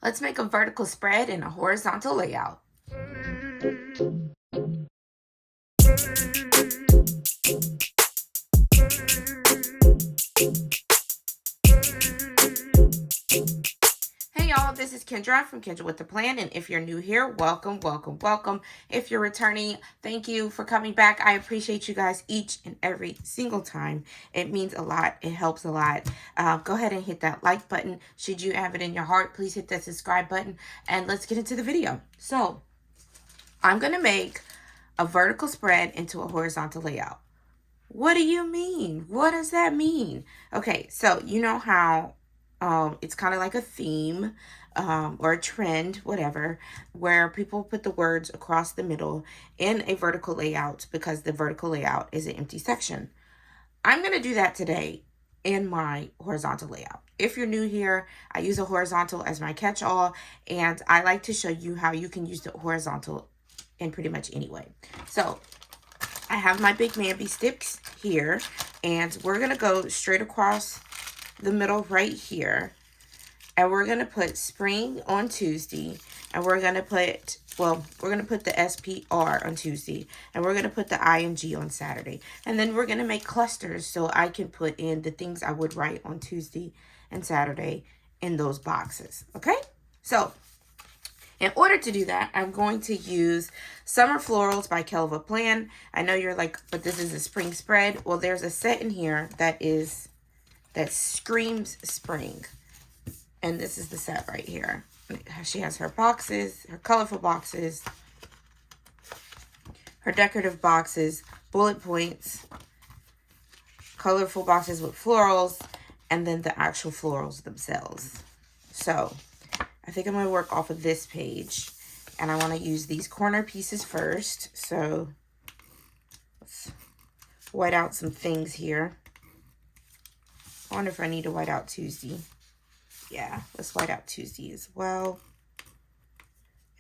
Let's make a vertical spread and a horizontal layout. Hey y'all, this is Kendra from Kendra with the Plan, and if you're new here, welcome, welcome, welcome. If you're returning, thank you for coming back. I appreciate you guys each and every single time. It means a lot. It helps a lot. Go ahead and hit that like button. Should you have it in your heart, please hit that subscribe button, and let's get into the video. So, I'm going to make a vertical spread into a horizontal layout. What do you mean? What does that mean? Okay, so you know how it's kind of like a theme or a trend, whatever, where people put the words across the middle in a vertical layout because the vertical layout is an empty section. I'm going to do that today in my horizontal layout. If you're new here, I use a horizontal as my catch-all, and I like to show you how you can use the horizontal in pretty much any way. So I have my big Mamby sticks here, and we're going to go straight across the middle right here, and we're going to put spring on Tuesday, and we're going to put, well, we're going to put the SPR on Tuesday, and we're going to put the ING on Saturday, and then we're going to make clusters so I can put in the things I would write on Tuesday and Saturday in those boxes, okay? So in order to do that, I'm going to use Summer Florals by Kelva Plan. I know you're like, but this is a spring spread. Well, there's a set in here that screams spring. And this is the set right here. She has her boxes, her colorful boxes, her decorative boxes, bullet points, colorful boxes with florals, and then the actual florals themselves. So I think I'm going to work off of this page, and I want to use these corner pieces first. So let's white out some things here. I wonder if I need to white out Tuesday. Yeah, let's white out Tuesday as well.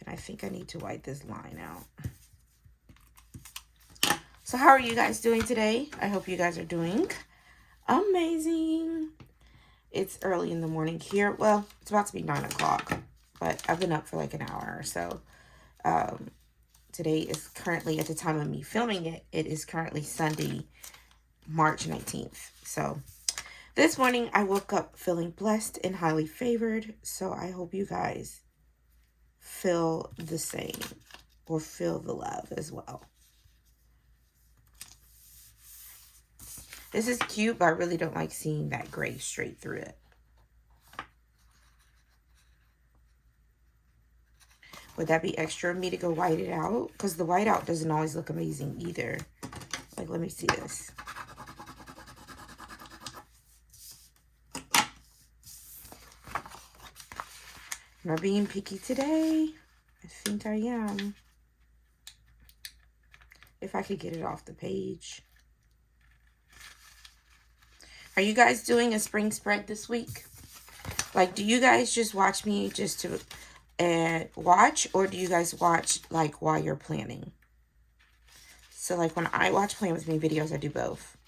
And I think I need to white this line out. So how are you guys doing today? I hope you guys are doing amazing. It's early in the morning here. Well, it's about to be 9 o'clock, but I've been up for like an hour or so. Today is currently, at the time of me filming it, it is currently Sunday, March 19th. So this morning I woke up feeling blessed and highly favored. So I hope you guys feel the same or feel the love as well. This is cute, but I really don't like seeing that gray straight through it. Would that be extra of me to go white it out? Because the white out doesn't always look amazing either. Like, let me see this. Am I being picky today? I think I am. If I could get it off the page. Are you guys doing a spring spread this week? Like, do you guys just watch me just to watch, or do you guys watch like while you're planning? So like when I watch Plan With Me videos, I do both.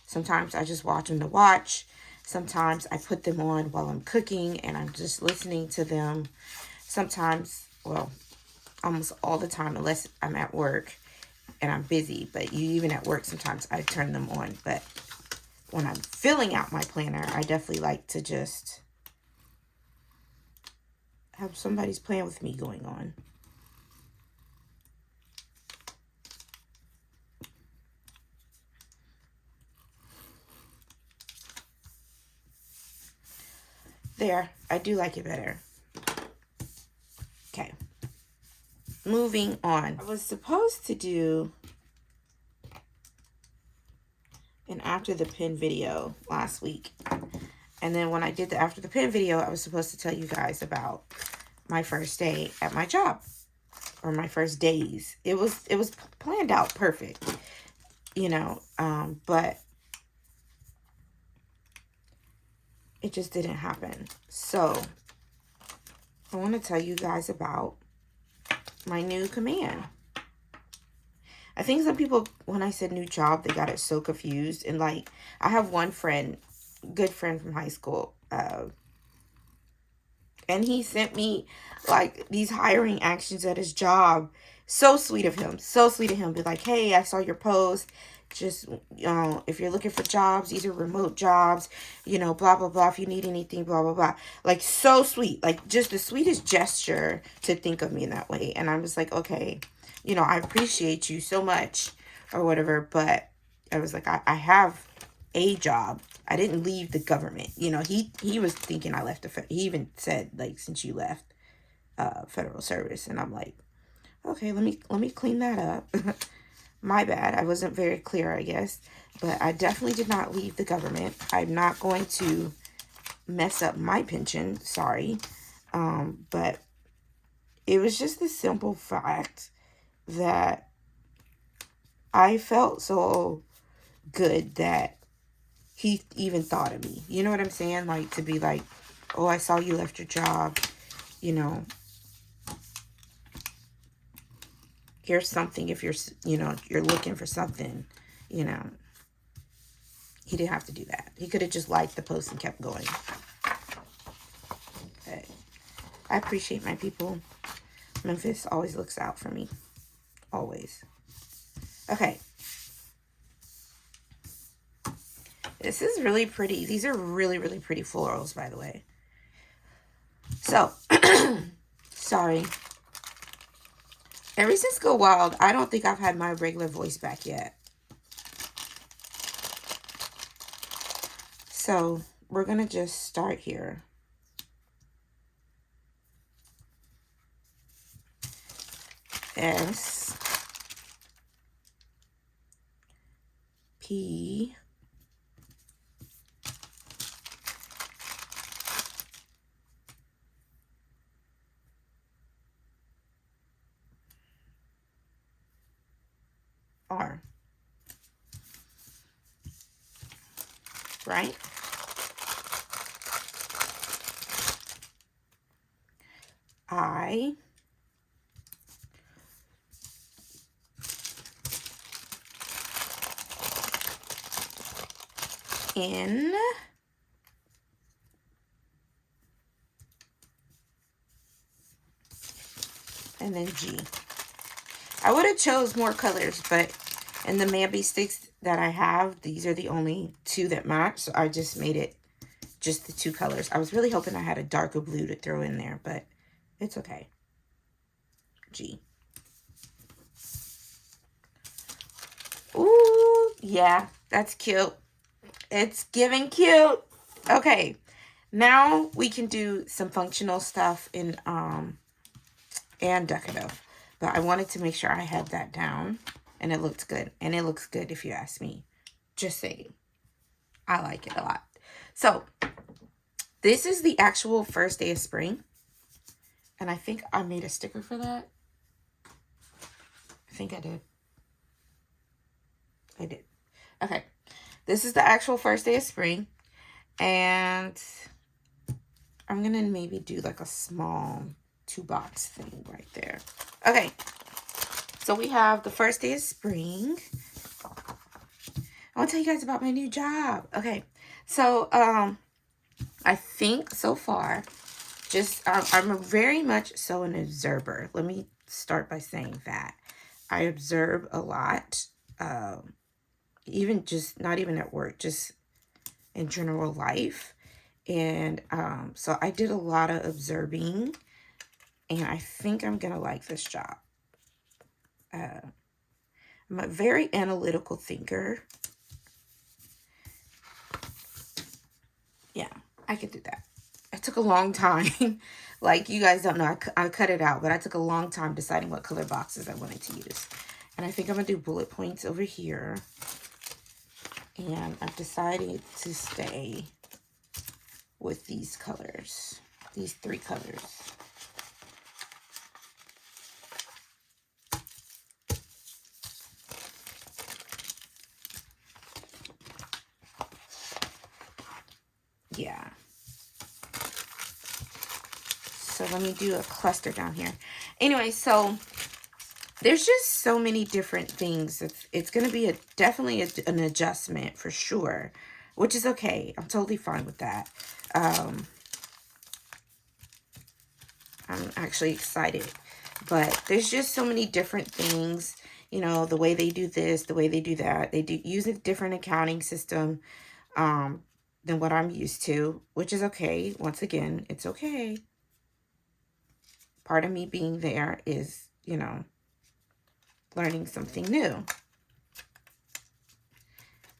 Sometimes I just watch them to watch. Sometimes I put them on while I'm cooking and I'm just listening to them. Sometimes, well, almost all the time, unless I'm at work and I'm busy. But even at work, sometimes I turn them on. But when I'm filling out my planner, I definitely like to just have somebody's Plan With Me going on. There, I do like it better. Okay. Moving on. I was supposed to do an after the pin video last week. And then when I did the after the pin video, I was supposed to tell you guys about my first day at my job. Or my first days. It was planned out perfect. You know, but it just didn't happen. So I want to tell you guys about my new command. I think some people, when I said new job, they got it so confused. And like, I have one friend, good friend from high school. And he sent me like these hiring actions at his job. So sweet of him. So sweet of him. Be like, hey, I saw your post. Just, if you're looking for jobs, these are remote jobs, blah, blah, blah. If you need anything, blah, blah, blah. Like, so sweet. Like, just the sweetest gesture to think of me in that way. And I was like, okay, I appreciate you so much or whatever. But I was like, I have a job. I didn't leave the government. He was thinking I left he even said, like, since you left federal service. And I'm like, okay, let me clean that up. My bad. I wasn't very clear, I guess. But I definitely did not leave the government. I'm not going to mess up my pension. Sorry. But it was just the simple fact that I felt so good that he even thought of me. You know what I'm saying? Like, to be like, oh, I saw you left your job. Here's something if you're looking for something. He didn't have to do that. He could have just liked the post and kept going. But I appreciate my people. Memphis always looks out for me. Always. Okay. This is really pretty. These are really, really pretty florals, by the way. So, sorry. Ever since Go Wild, I don't think I've had my regular voice back yet. So, we're going to just start here. S P R. Right? I N and then G. I would have chose more colors, but in the Mambi sticks that I have, these are the only two that match. So I just made it just the two colors. I was really hoping I had a darker blue to throw in there, but it's okay. G. Ooh, yeah, that's cute. It's giving cute. Okay, now we can do some functional stuff in and decorative. But I wanted to make sure I had that down. And it looked good. And it looks good if you ask me. Just saying. I like it a lot. So, this is the actual first day of spring. And I think I made a sticker for that. I think I did. I did. Okay. This is the actual first day of spring. And I'm going to maybe do like a small 2-box thing right there. Okay. So we have the first day of spring. I want to tell you guys about my new job. Okay. So, I think so far, just, I'm very much so an observer. Let me start by saying that. I observe a lot. Even just, not even at work, just in general life. And, so I did a lot of observing. And I think I'm going to like this job. I'm a very analytical thinker. Yeah, I could do that. It took a long time. Like, you guys don't know, I cut it out. But I took a long time deciding what color boxes I wanted to use. And I think I'm going to do bullet points over here. And I've decided to stay with these colors. These 3 colors. Yeah. So let me do a cluster down here. Anyway, so there's just so many different things. It's going to be definitely an adjustment for sure, which is okay. I'm totally fine with that. I'm actually excited. But there's just so many different things, you know, the way they do this, the way they do that. They do use a different accounting system um, than what I'm used to, which is okay. Once again, it's okay. Part of me being there is, you know, learning something new.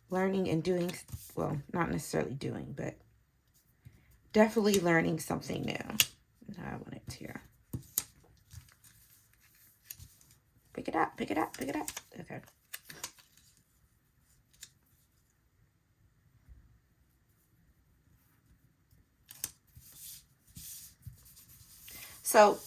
Learning and doing, well, not necessarily doing, but definitely learning something new. I want it here. Pick it up, pick it up, pick it up. Okay. So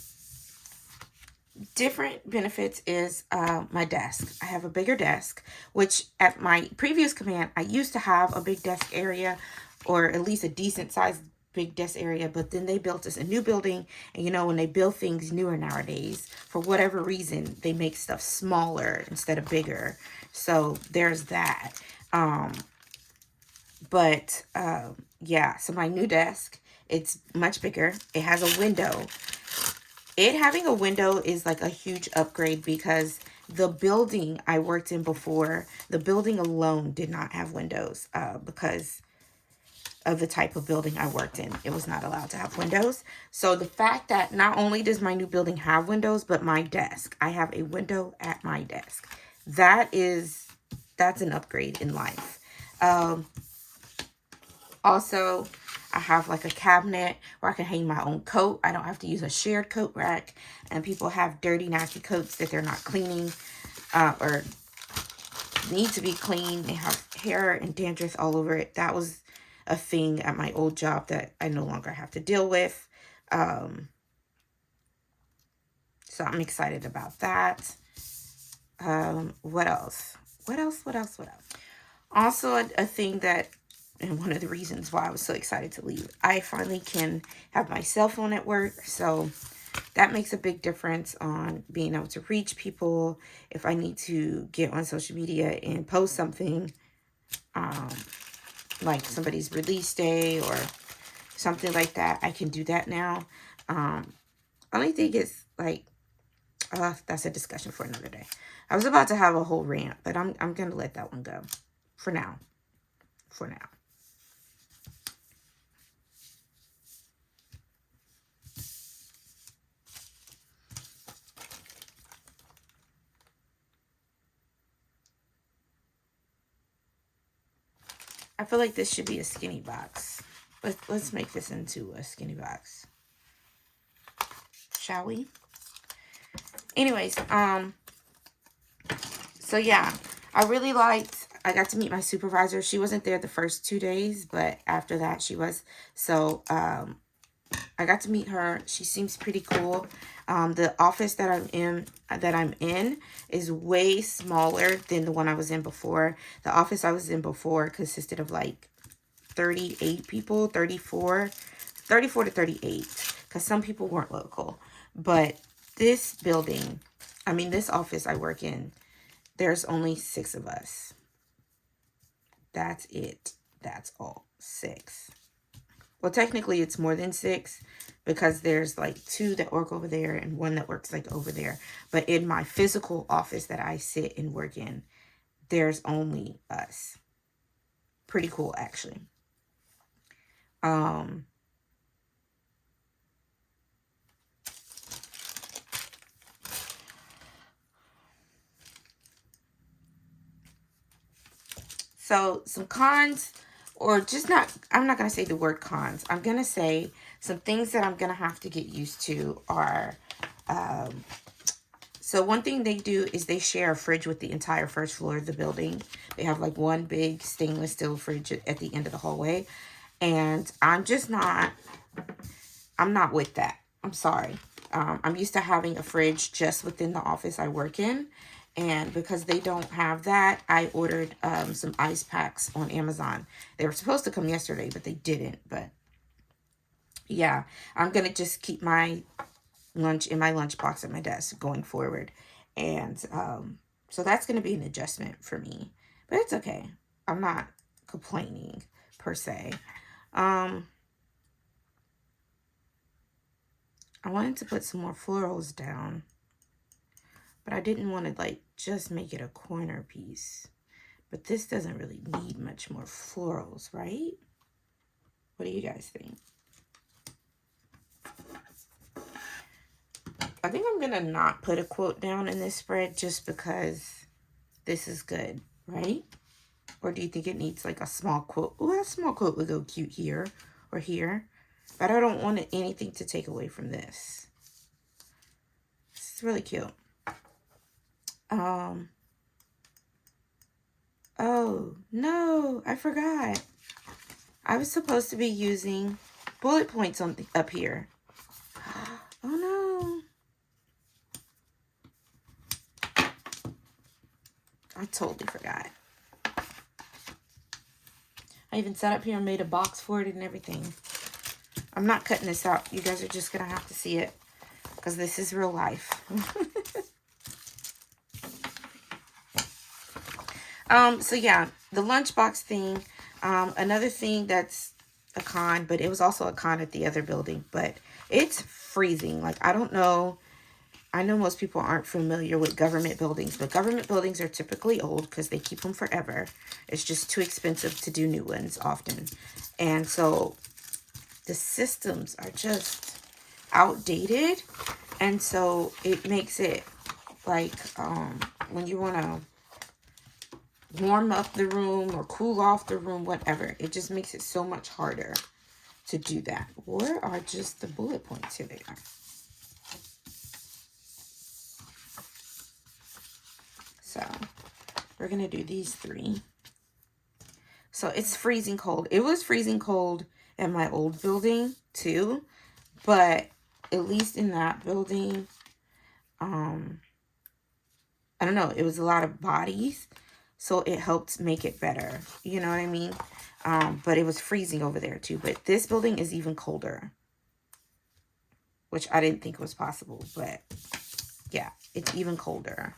different benefits is my desk. I have a bigger desk, which at my previous command, I used to have a big desk area, or at least a decent sized big desk area, but then they built us a new building, and you know, when they build things newer nowadays, for whatever reason, they make stuff smaller instead of bigger. So there's that. Yeah, so my new desk, it's much bigger. It has a window. It having a window is like a huge upgrade because the building I worked in before, the building alone did not have windows because of the type of building I worked in. It was not allowed to have windows. So the fact that not only does my new building have windows, but my desk, I have a window at my desk. That's an upgrade in life. Also, I have like a cabinet where I can hang my own coat. I don't have to use a shared coat rack. And people have dirty, nasty coats that they're not cleaning or need to be cleaned. They have hair and dandruff all over it. That was a thing at my old job that I no longer have to deal with. So I'm excited about that. What else? What else? Also, a thing that, and one of the reasons why I was so excited to leave, I finally can have my cell phone at work. So that makes a big difference on being able to reach people. If I need to get on social media and post something, like somebody's release day or something like that, I can do that now. Only thing is, like, that's a discussion for another day. I was about to have a whole rant, but I'm gonna let that one go for now. I feel like this should be a skinny box. Let's make this into a skinny box. Shall we? Anyways, so yeah, I got to meet my supervisor. She wasn't there the first 2 days, but after that she was. So, I got to meet her. She seems pretty cool. The office that I'm in is way smaller than the one I was in before. The office I was in before consisted of like 38 people, 34 to 38, because some people weren't local. But this office I work in, there's only 6 of us. That's it. That's all. 6. Well, technically it's more than 6 because there's like 2 that work over there and 1 that works like over there. But in my physical office that I sit and work in, there's only us. Pretty cool, actually. So some cons, or just not, I'm not going to say the word cons. I'm going to say some things that I'm going to have to get used to are, so one thing they do is they share a fridge with the entire first floor of the building. They have like one big stainless steel fridge at the end of the hallway. And I'm not with that. I'm sorry. I'm used to having a fridge just within the office I work in. And because they don't have that, I ordered some ice packs on Amazon. They were supposed to come yesterday, but they didn't. But yeah, I'm going to just keep my lunch in my lunchbox at my desk going forward. And so that's going to be an adjustment for me. But it's okay. I'm not complaining per se. I wanted to put some more florals down, but I didn't want to like just make it a corner piece. But this doesn't really need much more florals, right? What do you guys think? I think I'm going to not put a quote down in this spread just because this is good, right? Or do you think it needs like a small quote? Oh, a small quote would go cute here or here. But I don't want anything to take away from this. It's really cute. Oh, no, I forgot. I was supposed to be using bullet points on up here. Oh, no. I totally forgot. I even set up here and made a box for it and everything. I'm not cutting this out. You guys are just going to have to see it because this is real life. So yeah, the lunchbox thing. Another thing that's a con, but it was also a con at the other building, but it's freezing. Like, I don't know. I know most people aren't familiar with government buildings, but government buildings are typically old because they keep them forever. It's just too expensive to do new ones often. And so the systems are just outdated. And so it makes it like when you want to warm up the room or cool off the room, whatever, it just makes it so much harder to do that. Where are just the bullet points? Here they are. So we're going to do these 3. So it's freezing cold. It was freezing cold at my old building too, but at least in that building, I don't know, it was a lot of bodies, so it helped make it better. You know what I mean? But it was freezing over there too. But this building is even colder, which I didn't think was possible, but yeah, it's even colder.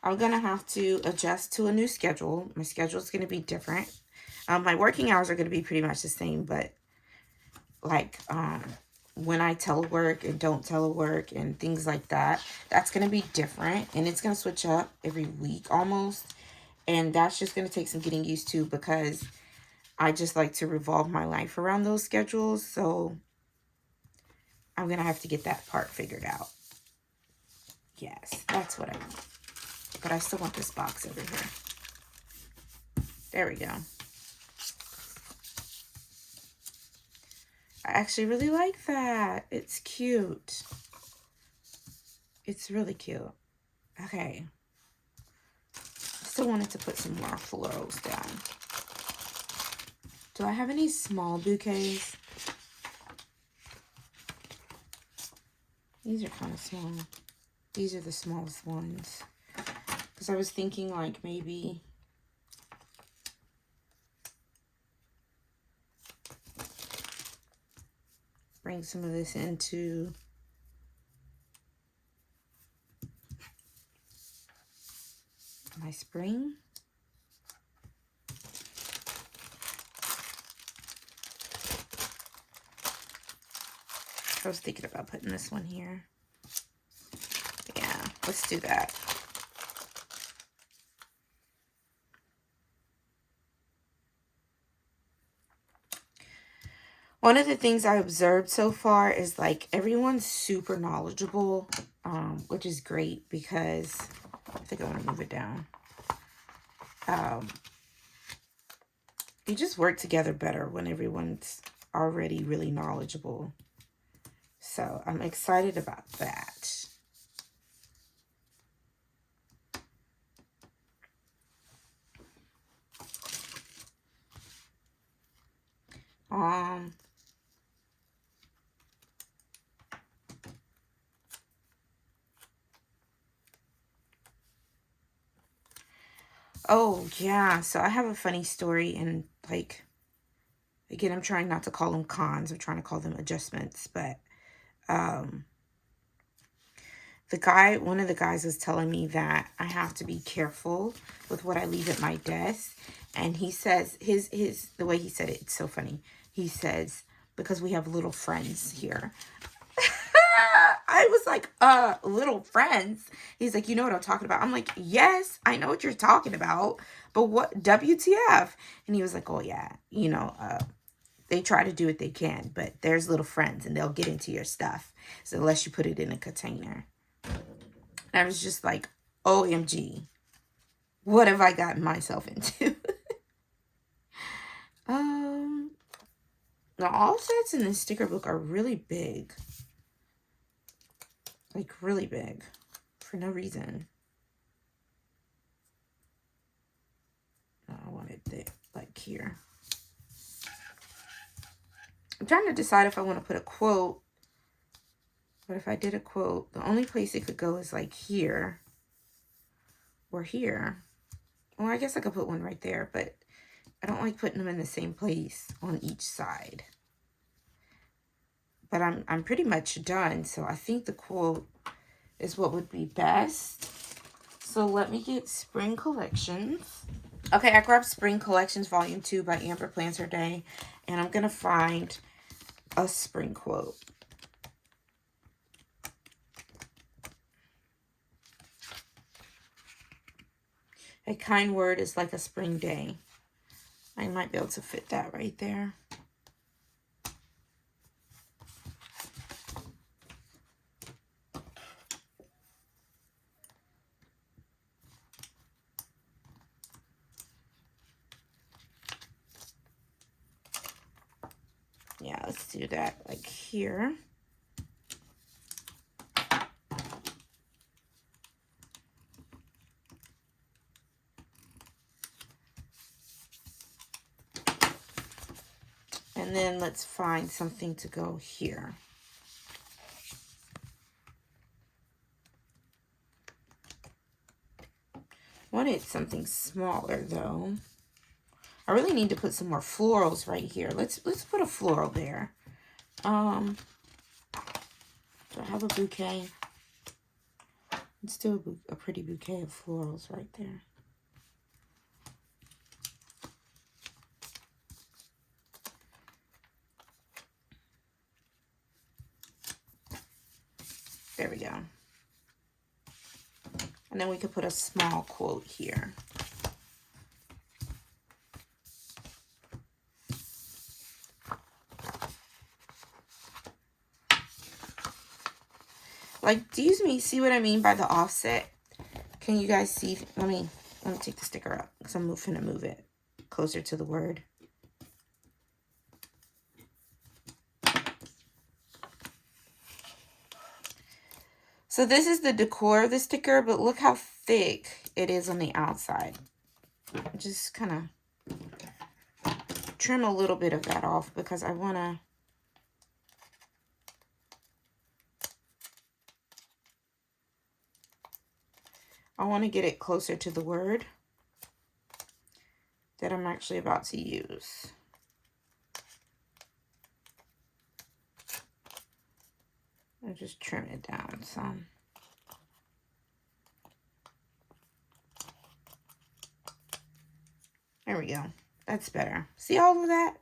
I'm going to have to adjust to a new schedule. My schedule is going to be different. My working hours are going to be pretty much the same, but like when I telework and don't telework and things like that, that's going to be different. And it's going to switch up every week almost. And that's just going to take some getting used to because I just like to revolve my life around those schedules. So I'm going to have to get that part figured out. Yes, that's what I want. But I still want this box over here. There we go. I actually really like that. It's cute. It's really cute. Okay. Still wanted to put some more florals down. Do I have any small bouquets? These are kind of small. These are the smallest ones. Because I was thinking like maybe bring some of this into my spring. I was thinking about putting this one here. Yeah, let's do that. One of the things I observed so far is like everyone's super knowledgeable, which is great because I think I want to move it down. You just work together better when everyone's already really knowledgeable. So I'm excited about that. Oh, yeah. So I have a funny story and like, again, I'm trying not to call them cons. I'm trying to call them adjustments. But one of the guys was telling me that I have to be careful with what I leave at my desk. And he says, the way he said it, it's so funny. He says, because we have little friends here. I was like, little friends? He's like, you know what I'm talking about? I'm like, yes, I know what you're talking about. But what, WTF? And he was like, oh yeah, you know, they try to do what they can, but there's little friends and they'll get into your stuff. So unless you put it in a container. And I was just like, OMG, what have I gotten myself into? The offsets in this sticker book are really big. Like really big. For no reason. I wanted it like here. I'm trying to decide if I want to put a quote. But if I did a quote, the only place it could go is like here. Or here. Well, I guess I could put one right there, but I don't like putting them in the same place on each side. But I'm pretty much done, so I think the quote is what would be best. So let me get Spring Collections. Okay, I grabbed Spring Collections Volume 2 by Amber Plans Her Day, and I'm going to find a spring quote. A kind word is like a spring day. I might be able to fit that right there. Yeah, let's do that like here. And then let's find something to go here. Wanted something smaller though. I really need to put some more florals right here. Let's put a floral there. Do I have a bouquet? Let's do a pretty bouquet of florals right there. There we go. And then we could put a small quote here. Like, do you see what I mean by the offset? Can you guys see? Let me take the sticker up because I'm going to move it closer to the word. So this is the decor of the sticker, but look how thick it is on the outside. Just kind of trim a little bit of that off because I want to get it closer to the word that I'm actually about to use. I'll just trim it down some. There we go. That's better. See all of that?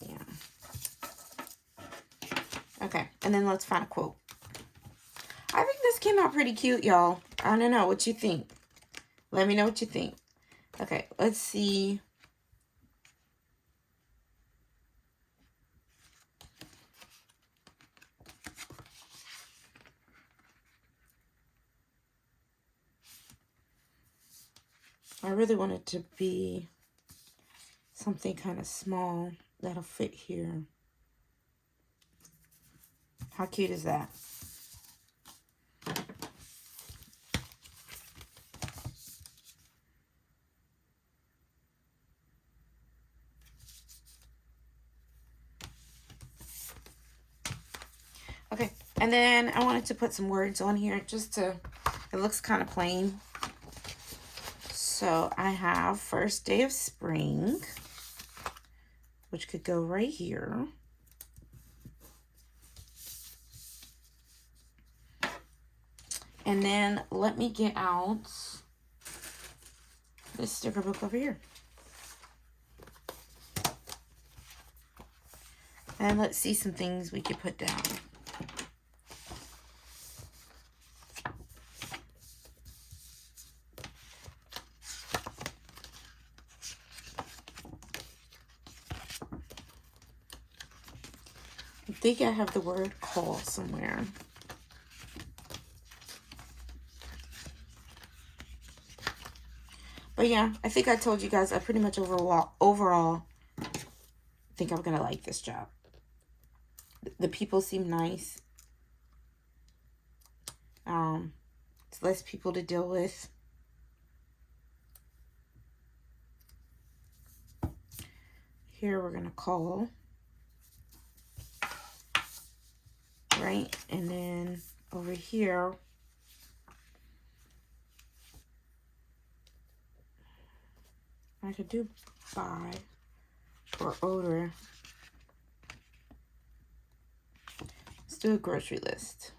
Yeah. Okay, and then let's find a quote. I think this came out pretty cute, y'all. I don't know what you think. Let me know what you think. Okay, let's see. I really want it to be something kind of small that'll fit here. How cute is that? Okay, and then I wanted to put some words on here just to, it looks kind of plain. So I have first day of spring, which could go right here. And then let me get out this sticker book over here. And let's see some things we could put down. I think I have the word call somewhere. But yeah, I think I told you guys I pretty much overall think I'm gonna like this job. The people seem nice. It's less people to deal with. Here we're gonna call. Right, and then over here I could do buy or order. Let's do a grocery list.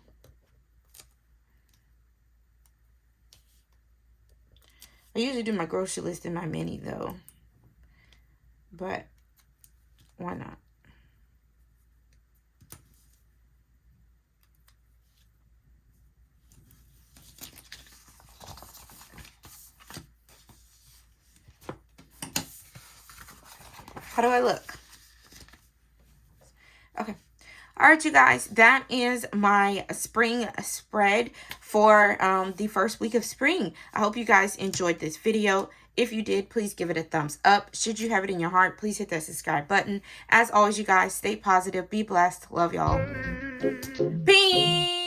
I usually do my grocery list in my mini though, but why not? How do I look? Okay. All right, you guys, that is my spring spread for the first week of spring. I hope you guys enjoyed this video. If you did, please give it a thumbs up. Should you have it in your heart, please hit that subscribe button. As always, you guys, stay positive, be blessed. Love y'all. Peace.